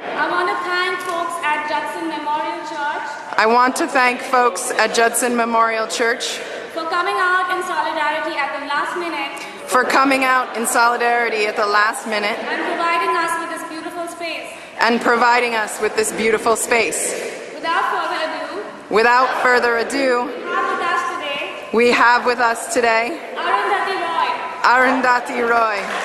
I want to thank folks at Judson Memorial Church I want to thank folks at Judson Memorial Church for coming out in solidarity at the last minute for coming out in solidarity at the last minute and providing us with this beautiful space. and providing us with this beautiful space. Without further ado, We have with us today Arundhati Roy. Arundhati Roy.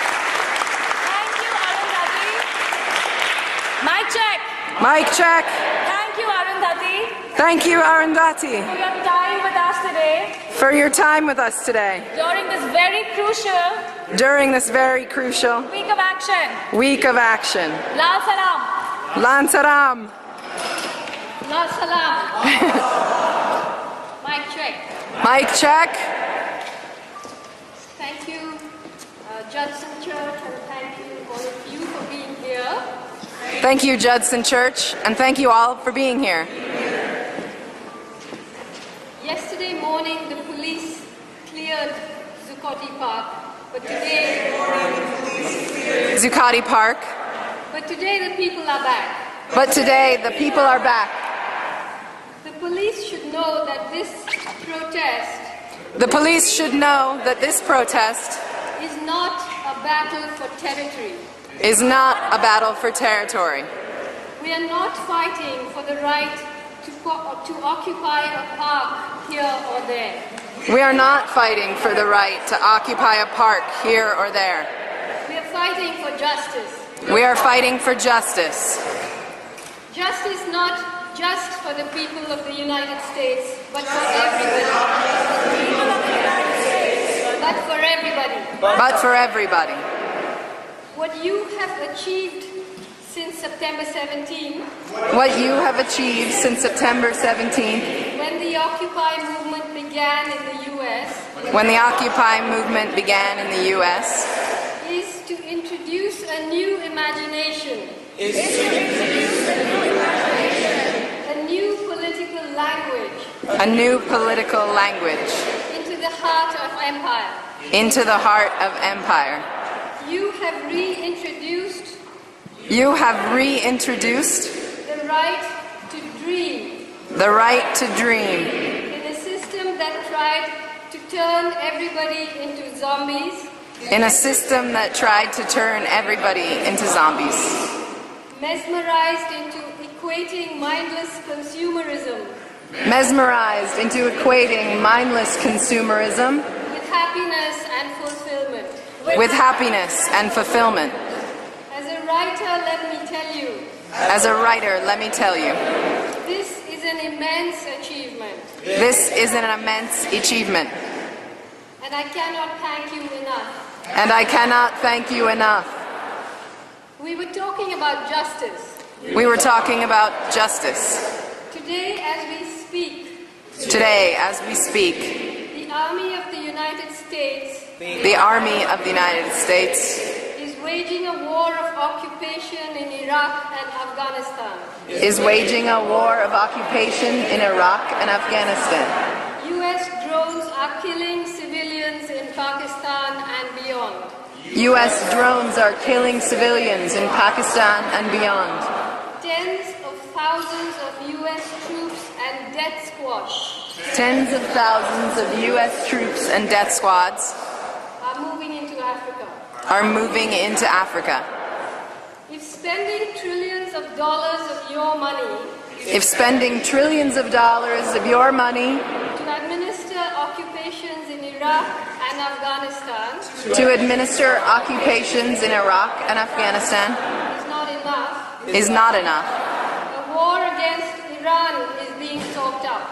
Thank you, Arundhati. Mic check. Mic check. Thank you, Arundhati, Thank you, Arundhati, for your time with us today for your time with us today during this very crucial week of action. Week of action. Lal Salam. Lan Salam. Lal Salam. Mic check. Mic check. Thank you, Judson Church, and thank you all of you for being here. Thank you, Judson Church, and thank you all for being here. Yesterday morning, the police cleared Zuccotti Park, but today Zuccotti Park. the people are back. But today, the people are back. The police should know that this protest The police should know that this protest is not a battle for territory. is not a battle for territory. We are not fighting for the right to occupy a park here or there. We are not fighting for the right to occupy a park here or there. We are fighting for justice. We are fighting for justice. Justice not just for the people of the United States, but for everybody. But for everybody. But for everybody. What you have achieved since September 17, What you have achieved since September 17th, when the Occupy movement began in the U.S., when the Occupy movement began in the U.S., is to introduce a new imagination, a new political language a new political language into the heart of empire. into the heart of empire. You have reintroduced You have reintroduced the right to dream the right to dream in a system that tried to turn everybody into zombies, in a system that tried to turn everybody into zombies, mesmerized into equating mindless consumerism mesmerized into equating mindless consumerism with happiness and fulfillment. with happiness and fulfillment. As a writer, let me tell you, As a writer, let me tell you, this is an immense achievement, this is an immense achievement, and I cannot thank you enough. and I cannot thank you enough. We were talking about justice. We were talking about justice. Today, as we speak, Today, as we speak, the Army of the United States the Army of the United States is waging a war of occupation in Iraq and Afghanistan. is waging a war of occupation in Iraq and Afghanistan. U.S. drones are killing civilians in Pakistan and beyond. U.S. drones are killing civilians in Pakistan and beyond. Tens of thousands of U.S. troops and death squads Tens of thousands of U.S. troops and death squads are moving into Africa. are moving into Africa. If spending trillions of dollars of your money If spending trillions of dollars of your money to administer occupations in Iraq and Afghanistan to administer occupations in Iraq and Afghanistan is not enough, is not enough, a war against Iran is being talked up.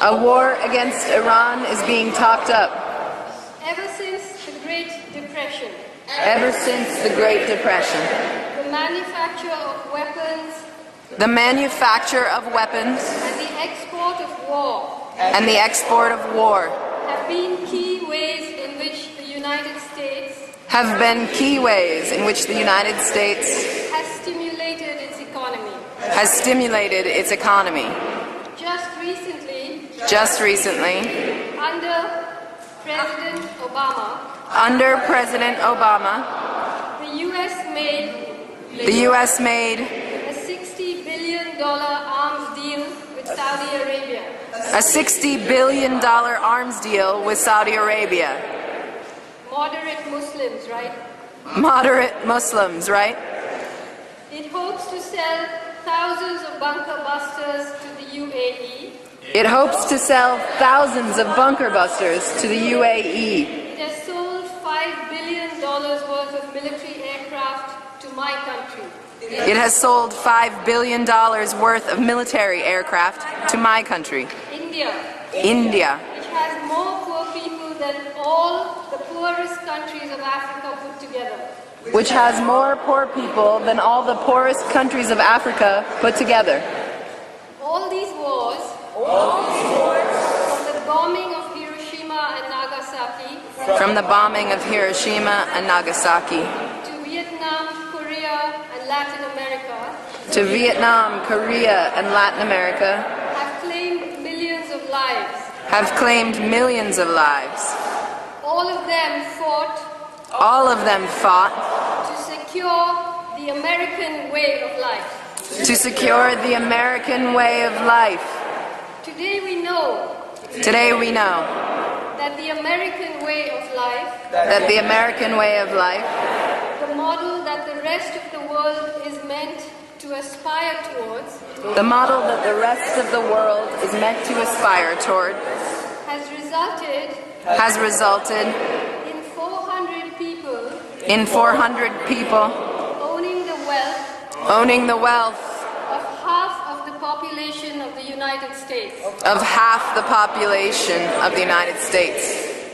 a war against Iran is being talked up. Ever since the Great Depression, Ever since the Great Depression, the manufacture of weapons the manufacture of weapons and the export of war and the export of war have been key ways in which the United States have been key ways in which the United States has stimulated its economy. has stimulated its economy. Just recently, under President Obama, the U.S. made a $60 billion arms deal with Saudi Arabia. A $60 billion arms deal with Saudi Arabia. Moderate Muslims, right? Moderate Muslims, right? It hopes to sell thousands of bunker busters to the UAE. It hopes to sell thousands of bunker busters to the UAE. It has sold $5 billion worth of military aircraft to my country. It has sold $5 billion worth of military aircraft to my country. India. Which has more poor people than all the poorest countries of Africa put together. Which has more poor people than all the poorest countries of Africa put together. All these wars, from the bombing of Hiroshima and Nagasaki, to Vietnam, Korea, and Latin America, have claimed millions of lives. All of them fought to secure the American way of life. Today we know that the American way of life, the model that the rest of the world is meant to aspire towards, has resulted in 400 people owning the wealth of half of the population of the United States.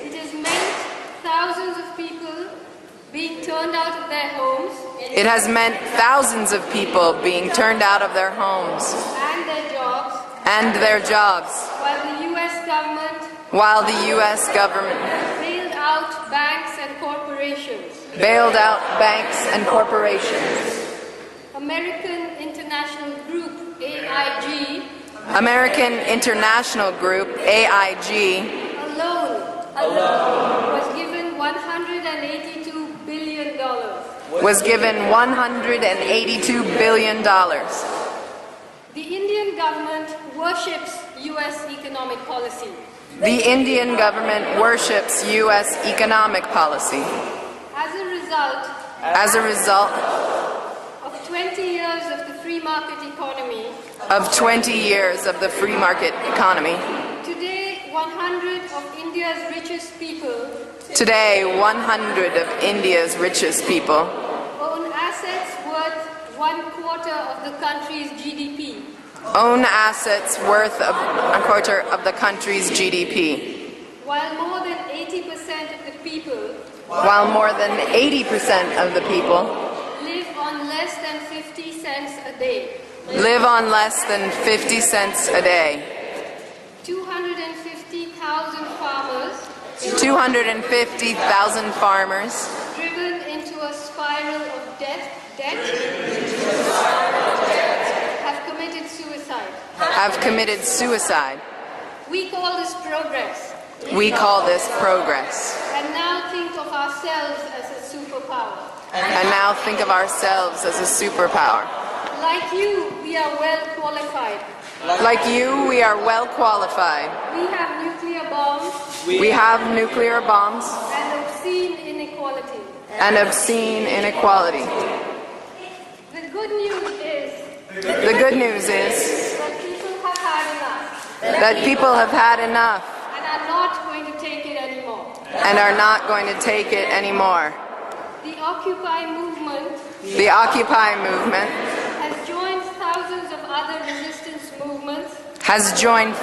It has meant thousands of people being turned out of their homes. It has meant thousands of people being turned out of their homes and their jobs, while the U.S. government bailed out banks and corporations. American International Group, AIG, alone was given $182 billion. The Indian government worships U.S. economic policy. As a result of 20 years of the free market economy, today 100 of India's richest people own assets worth 1/4 of the country's GDP. While more than 80% of the people live on less than 50 cents a day. 250,000 farmers driven into a spiral of debt have committed suicide. We call this progress. And now think of ourselves as a superpower. Like you, we are well qualified. We have nuclear bombs. And obscene inequality. The good news is that people have had enough. And are not going to take it anymore. The Occupy movement has joined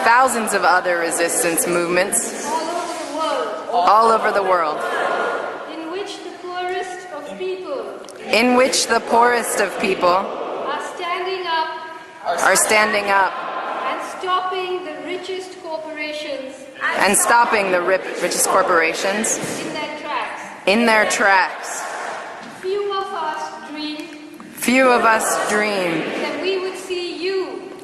thousands of other resistance movements all over the world, in which the poorest of people are standing up and stopping the richest corporations in their tracks. Few of us dream that we would see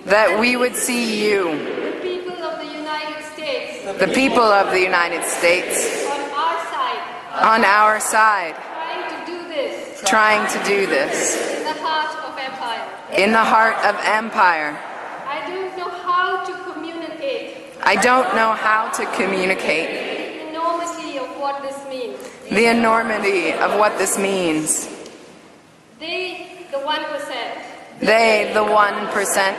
that we would see you, the people of the United States, the people of the United States, on our side, on our side, trying to do this trying to do this in the heart of empire. in the heart of empire. I don't know how to communicate I don't know how to communicate the enormity of what this means. the enormity of what this means. They, the 1%, They, the 1%,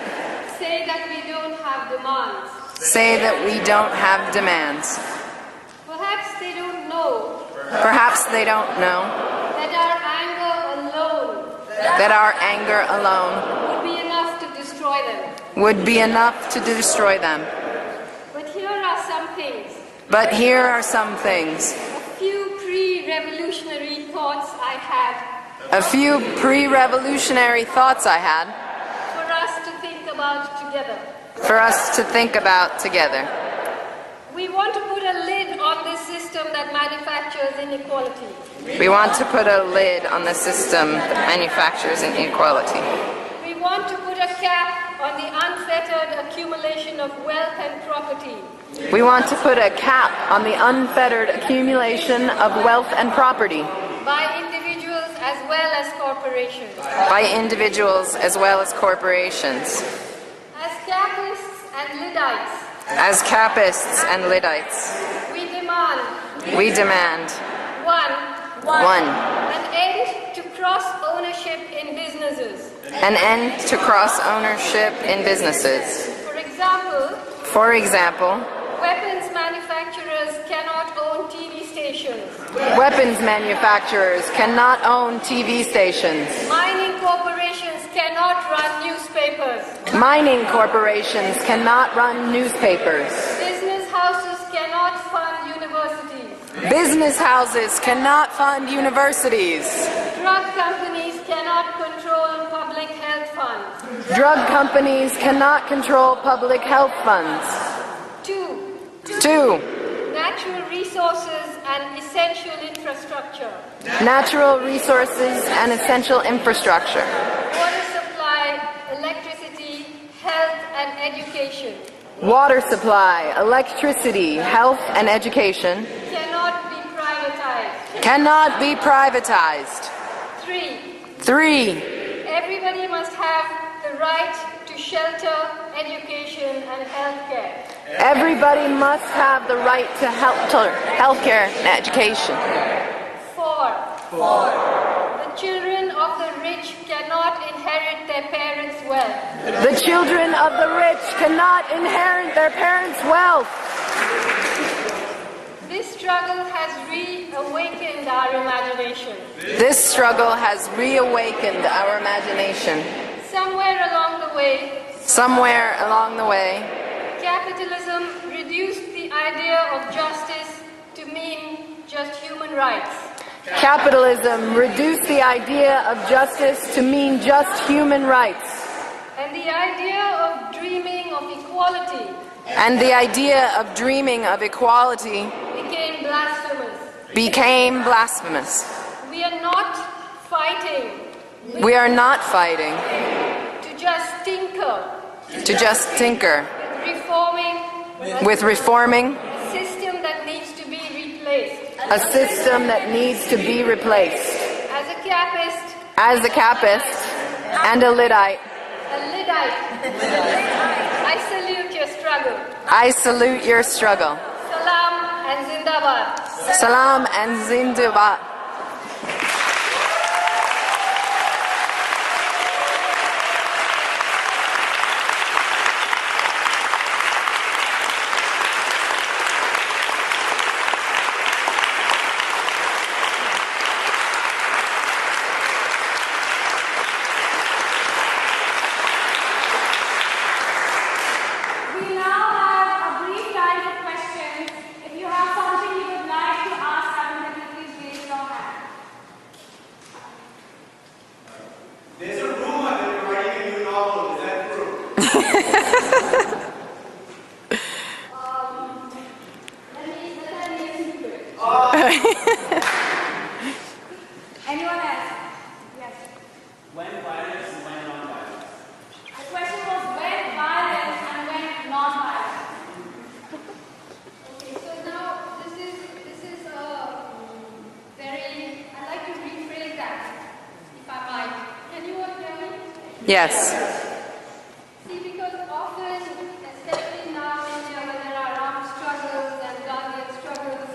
say that we don't have demands. say that we don't have demands. Perhaps they don't know Perhaps they don't know that our anger alone that our anger alone would be enough to destroy them. would be enough to destroy them. But here are some things, But here are some things, a few pre-revolutionary thoughts I had a few pre-revolutionary thoughts I had for us to think about together. for us to think about together. We want to put a lid on this system that manufactures inequality. We want to put a lid on the system that manufactures inequality. We want to put a cap on the unfettered accumulation of wealth and property. We want to put a cap on the unfettered accumulation of wealth and property By individuals as well as corporations. by individuals as well as corporations. As capitalists and Luddites, As Cappists and Liddites, we demand one, an end to cross-ownership in businesses. an end to cross-ownership in businesses. For example, For example, weapons manufacturers cannot own TV stations. weapons manufacturers cannot own TV stations. Mining corporations cannot run newspapers. Mining corporations cannot run newspapers. Business houses cannot fund universities. Business houses cannot fund universities. Drug companies cannot control public health funds. Drug companies cannot control public health funds. 2. 2. Natural resources and essential infrastructure. Natural resources and essential infrastructure. Water supply, electricity, health and education Water supply, electricity, health, and education cannot be privatized. cannot be privatized. 3. 3. Everybody must have the right to shelter, education and health care. Everybody must have the right to healthcare and education. 4. The children of the rich cannot inherit their parents' wealth. The children of the rich cannot inherit their parents' wealth. This struggle has reawakened our imagination. This struggle has reawakened our imagination. Somewhere along the way, Somewhere along the way, capitalism reduced the idea of justice to mean just human rights. capitalism reduced the idea of justice to mean just human rights. And the idea of dreaming of equality And the idea of dreaming of equality became blasphemous. became blasphemous. We are not fighting We are not fighting to just tinker to just tinker with reforming with reforming a system that needs to be replaced. a system that needs to be replaced. As a Cappist, As a Cappist and a Liddite, I salute your struggle. I salute your struggle. Salam and Zindabad. Salam and Zindabad. We now have a brief time for questions. If you have something you would like to ask Arundhati, please raise your Yes. See, because often, especially now in India, when there are armed struggles and guardian struggles,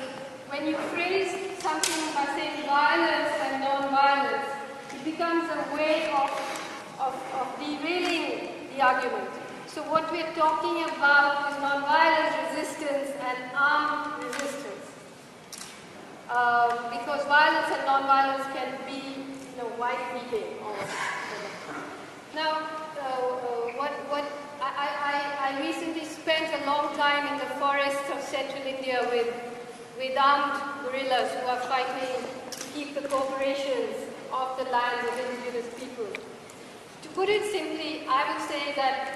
when you phrase something by saying violence and non-violence, it becomes a way of derailing the argument. So what we're talking about is non-violent resistance and armed resistance. Because violence and non-violence can be, wide-reaching. Now, I recently spent a long time in the forests of central India with armed guerrillas who are fighting to keep the corporations off the lands of indigenous people. To put it simply, I would say that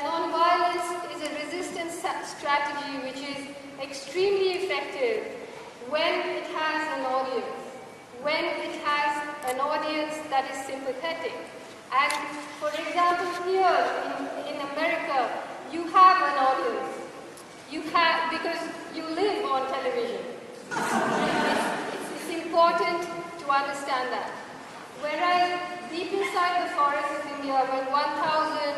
non-violence is a resistance strategy which is extremely effective when it has an audience, when it has an audience that is sympathetic. And for example, here in America, you have an audience. Because you live on television. It's important to understand that. Whereas deep inside the forests of India, when 1,000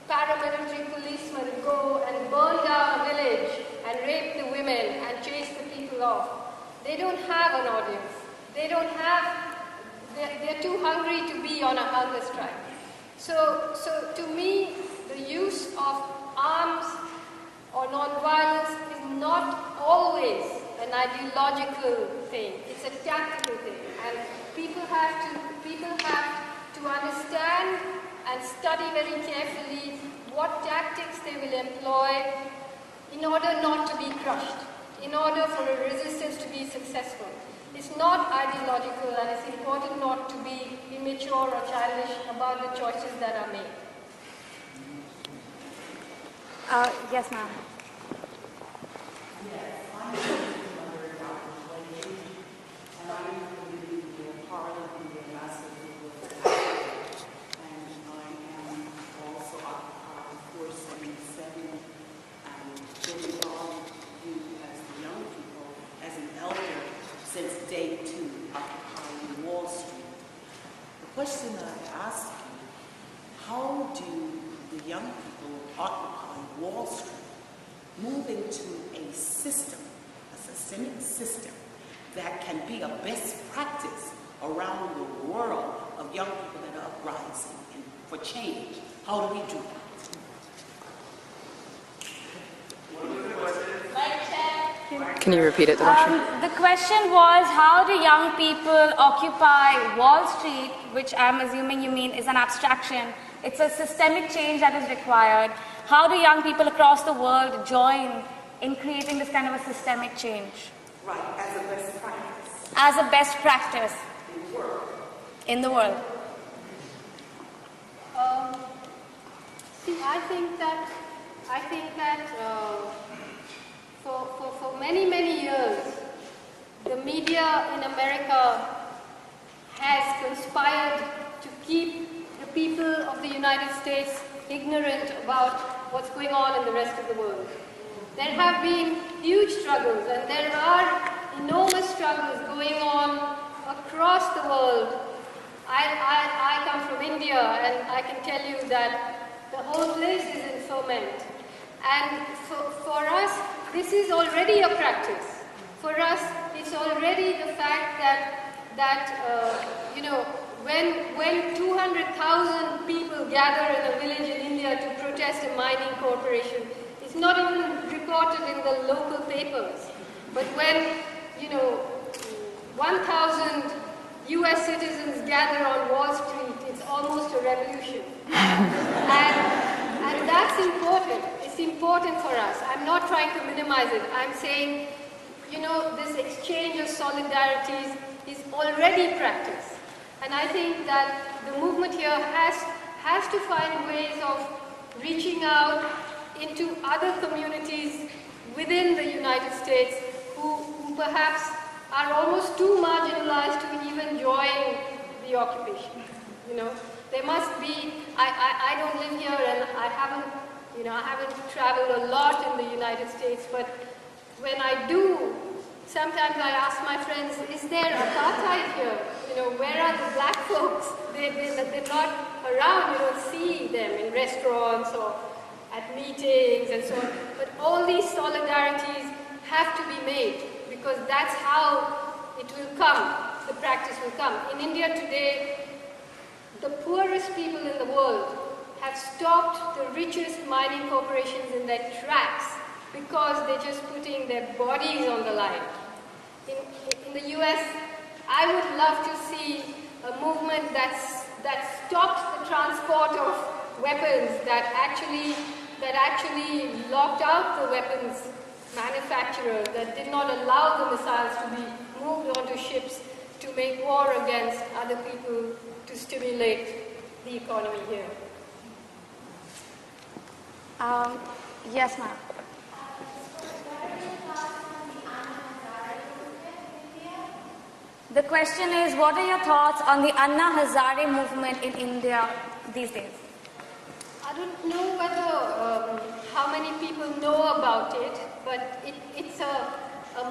paramilitary policemen go and burn down a village and rape the women and chase the people off, they don't have an audience. They're too hungry to be on a hunger strike. So to me, the use of arms or non-violence is not always an ideological thing. It's a tactical thing. And people have to understand and study very carefully what tactics they will employ in order not to be crushed, in order for a resistance to be successful. It's not ideological, and it's important not to be immature or childish about the choices that are made. Yes, ma'am. Yes, I'm under Dr. Blakey, and I believe you're part of the ambassador and I am also occupying 477 and been involved with you as the young people, as an elder since day 2 occupying Wall Street. The question I ask you, how do the young people occupy Wall Street move into a system, a systemic system that can be a best practice around the world of young people that are uprising and for change? How do we do that? Can you repeat it, Dr. The question was, how do young people occupy Wall Street, which I'm assuming you mean is an abstraction. It's a systemic change that is required. How do young people across the world join in creating this kind of a systemic change? Right, as a best practice. As a best practice. In the world. See, I think that for many years, the media in America has conspired to keep the people of the United States ignorant about what's going on in the rest of the world. There have been huge struggles, and there are enormous struggles going on across the world. I come from India, and I can tell you that the whole place is in ferment. And for us, this is already a practice. For us, it's already the fact that when 200,000 people gather in a village in India to protest a mining corporation, it's not even reported in the local papers. But when 1,000 US citizens gather on Wall Street, it's almost a revolution. And that's important. It's important for us. I'm not trying to minimize it. I'm saying, this exchange of solidarities is already practiced. And I think that the movement here has to find ways of reaching out into other communities within the United States who perhaps are almost too marginalized to even join the occupation. There must be, I don't live here, and I haven't traveled a lot in the United States, but when I do, sometimes I ask my friends, is there apartheid here? Where are the black folks? They're not around, you don't see them in restaurants or at meetings and so on. But all these solidarities have to be made because that's how it will come, the practice will come. In India today, the poorest people in the world have stopped the richest mining corporations in their tracks because they're just putting their bodies on the line. In the US, I would love to see a movement that stops the transport of weapons, that actually locked out the weapons manufacturers, that did not allow the missiles to be moved onto ships to make war against other people to stimulate the economy here. Yes, ma'am. The question is, what are your thoughts on the Anna Hazare movement in India these days? I don't know whether how many people know about it, but it's a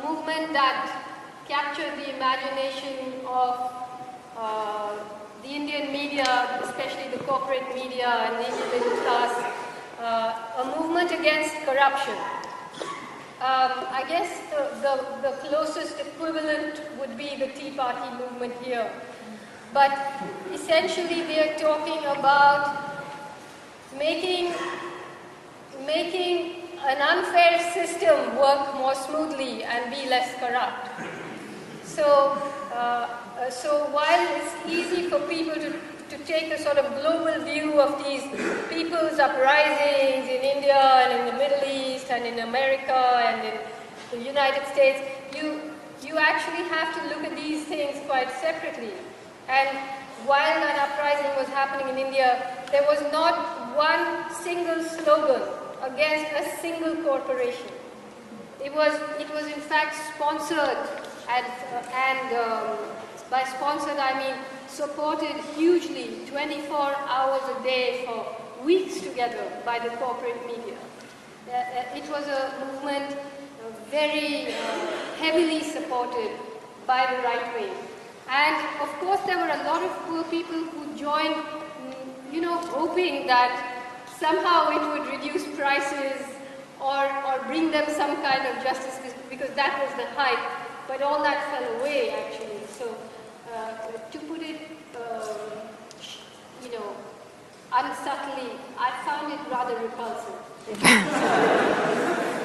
movement that captured the imagination of the Indian media, especially the corporate media and the Indian middle class, a movement against corruption. I guess the closest equivalent would be the Tea Party movement here. But essentially they are talking about making an unfair system work more smoothly and be less corrupt. So while it's easy for people to take a sort of global view of these people's uprisings in India and in the Middle East and in America and in the United States, you actually have to look at these things quite separately. And while that uprising was happening in India, there was not one single slogan against a single corporation. It was in fact sponsored and by sponsored I mean supported hugely 24 hours a day for weeks together by the corporate media. It was a movement very heavily supported by the right wing. And of course there were a lot of poor people who joined, hoping that somehow it would reduce prices or bring them some kind of justice, because that was the hype. But all that fell away actually. So to put it, unsubtly, I found it rather repulsive.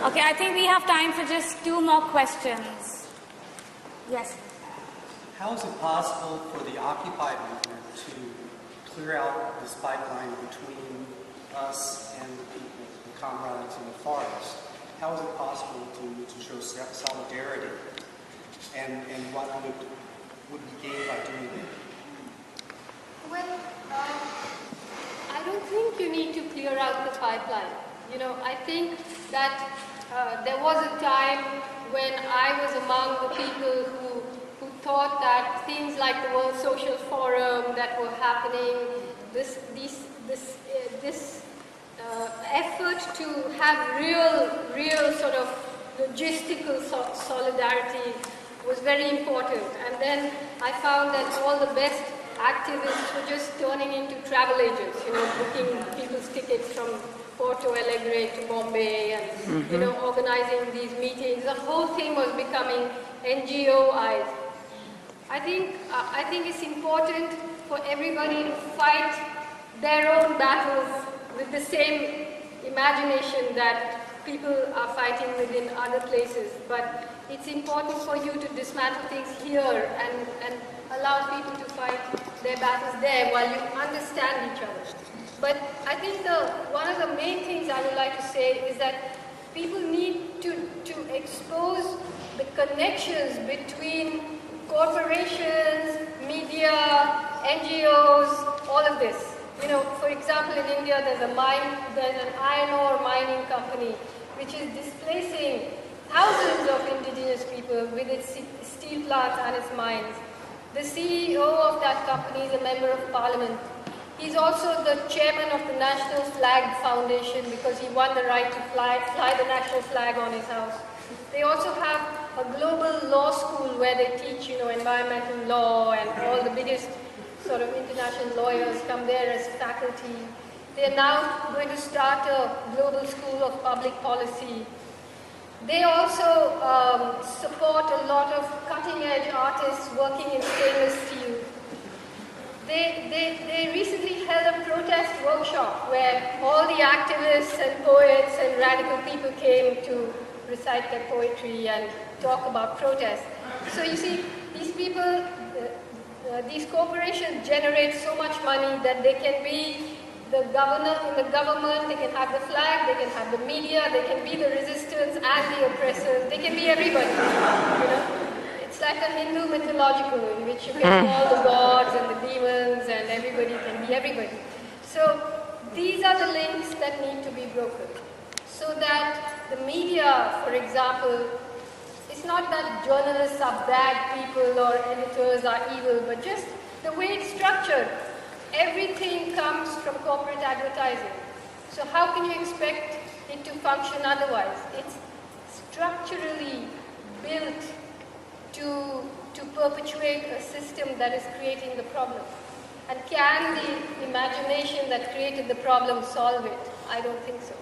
Okay, I think we have time for just 2 more questions. Yes. How is it possible for the Occupy movement to clear out this pipeline between us and the people, the comrades in the forest? How is it possible to show solidarity? And what would we gain by doing that? Well, I don't think you need to clear out the pipeline. I think that there was a time when I was among the people who thought that things like the World Social Forum that were happening, this effort to have real sort of logistical solidarity was very important. And then I found that all the best activists were just turning into travel agents, booking people's tickets from Porto Alegre to Bombay and, organizing these meetings. The whole thing was becoming NGO-ized. I think it's important for everybody to fight their own battles with the same imagination that people are fighting within other places. But it's important for you to dismantle things here and allow people to fight their battles there while you understand each other. But I think one of the main things I would like to say is that people need to expose the connections between corporations, media, NGOs, all of this. For example, in India there's an iron ore mining company which is displacing thousands of indigenous people with its steel plants and its mines. The CEO of that company is a member of parliament. He's also the chairman of the National Flag Foundation because he won the right to fly the national flag on his house. They also have a global law school where they teach, environmental law and all the biggest sort of international lawyers come there as faculty. They're now going to start a global school of public policy. They also support a lot of cutting-edge artists working in stainless steel. They recently held a protest workshop where all the activists and poets and radical people came to recite their poetry and talk about protest. So you see, these people, these corporations generate so much money that they can be the governor in the government, they can have the flag, they can have the media, they can be the resistance and the oppressors, they can be everybody, you know. It's like a Hindu mythological in which you can call the gods and the demons and everybody can be everybody. So these are the links that need to be broken. So that the media, for example, it's not that journalists are bad people or editors are evil, but just the way it's structured. Everything comes from corporate advertising. So how can you expect it to function otherwise? It's structurally built to perpetuate a system that is creating the problem. And can the imagination that created the problem solve it? I don't think so.